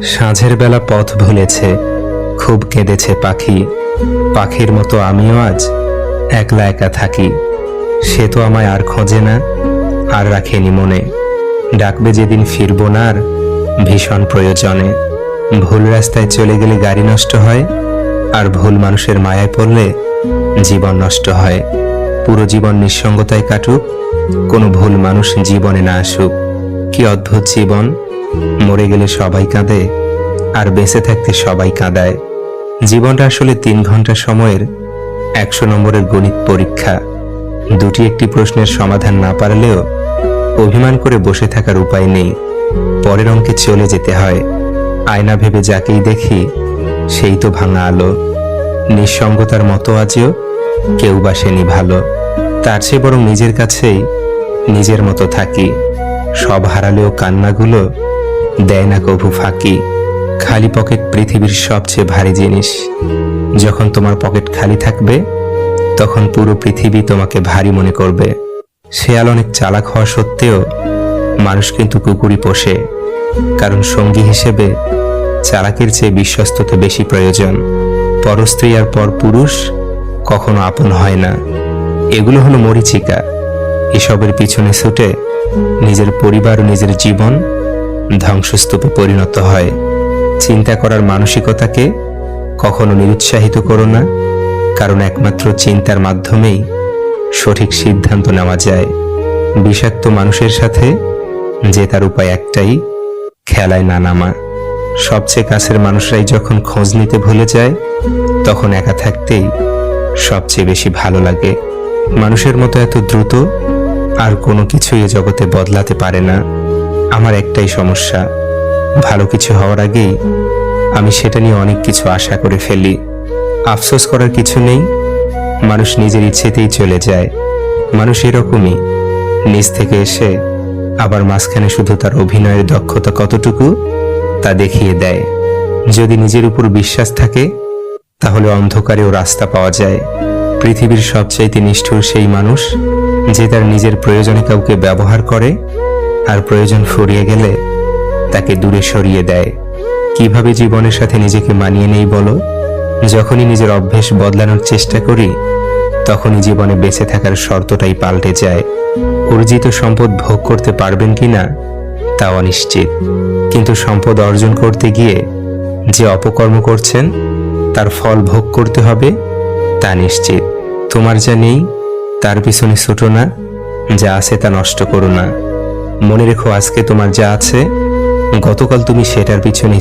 সাঁঝের বেলা পথ ভুলেছে, খুব কেঁদেছে পাখি। পাখির মতো আমিও আজ একলা একা থাকি। সে তো আমায় আর খোঁজে না, আর রাখেনি মনে। ডাকবে যেদিন ফিরবো না আর ভীষণ প্রয়োজনে। ভুল রাস্তায় চলে গেলে গাড়ি নষ্ট হয়, আর ভুল মানুষের মায়ায় পড়লে জীবন নষ্ট হয়। পুরো জীবন নিঃসঙ্গতায় কাটুক, কোনো ভুল মানুষ জীবনে না আসুক। কি অদ্ভুত জীবন, মরে গেলে সবাই কাঁদে আর বেঁচে থাকতে সবাই কাঁদায়। জীবনটা আসলে 3 ঘন্টা সময়ের 100 নম্বরের গণিত পরীক্ষা। দুটি একটি প্রশ্নের সমাধান না পারলেও অভিমান করে বসে থাকার উপায় নেই, পরের অঙ্কে চলে যেতে হয়। আয়না ভেবে যাকেই দেখি সেই তো ভাঙা আলো। নিঃসঙ্গতার মতো আজও কেউ বাসেনি ভালো। তার চেয়ে বরং নিজের কাছেই নিজের মতো থাকি। সব হারালেও কান্নাগুলো দেয় না কভু ফাঁকি। খালি পকেট পৃথিবীর সবচেয়ে ভারী জিনিস। যখন তোমার পকেট খালি থাকবে তখন পুরো পৃথিবী তোমাকে ভারী মনে করবে। শেয়াল অনেক চালাক হওয়া সত্ত্বেও মানুষ কিন্তু কুকুরই পোষে, কারণ সঙ্গী হিসেবে চালাকের চেয়ে বিশ্বস্ততা বেশি প্রয়োজন। পরস্ত্রী আর পর পুরুষ কখনো আপন হয় না। এগুলো হলো মরীচিকা। এসবের পিছনে ছুটে নিজের পরিবার ও নিজের জীবন ধ্বংসস্তূপে পরিণত হয়। চিন্তা করার মানসিকতাকে কখনো নিরুৎসাহিত করো না, কারণ একমাত্র চিন্তার মাধ্যমেই সঠিক সিদ্ধান্ত নেওয়া যায়। বিষাক্ত মানুষের সাথে জেতার উপায় একটাই, খেলায় না নামা। সবচেয়ে কাছের মানুষরাই যখন খোঁজ নিতে ভুলে যায় তখন একা থাকতেই সবচেয়ে বেশি ভালো লাগে। মানুষের মতো এত দ্রুত আর কোনো কিছুই এ জগতে বদলাতে পারে না। আমার একটাই সমস্যা, ভালো কিছু হওয়ার আগেই আমি সেটা নিয়ে অনেক কিছু আশা করে ফেলি। আফসোস করার কিছু নেই, মানুষ নিজের ইচ্ছেতেই চলে যায়। মানুষ এরকমই, নিজ থেকে এসে আবার মাঝখানে শুধু তার অভিনয়ের দক্ষতা কতটুকু তা দেখিয়ে দেয়। যদি নিজের উপর বিশ্বাস থাকে তাহলে অন্ধকারেও রাস্তা পাওয়া যায়। পৃথিবীর সবচাইতে নিষ্ঠুর সেই মানুষ যে তার নিজের প্রয়োজনে কাউকে ব্যবহার করে আর প্রয়োজন ফুরিয়ে গেলে তাকে দূরে সরিয়ে দেয়। কিভাবে জীবনের সাথে নিজেকে মানিয়ে নেই বলো? যখনই নিজের অভ্যেস বদলানোর চেষ্টা করি তখনই জীবনে বেঁচে থাকার শর্তটাই পাল্টে যায়। অর্জিত সম্পদ ভোগ করতে পারবেন কিনা তা অনিশ্চিত, কিন্তু সম্পদ অর্জন করতে গিয়ে যে অপকর্ম করছেন তার ফল ভোগ করতে হবে তা নিশ্চিত। তোমার যা নেই তার পিছনে ছুটো না, যা আছে তা নষ্ট করো না। মনে রেখো, আজকে তোমার যা আছে গতকাল তুমি সেটার পিছনে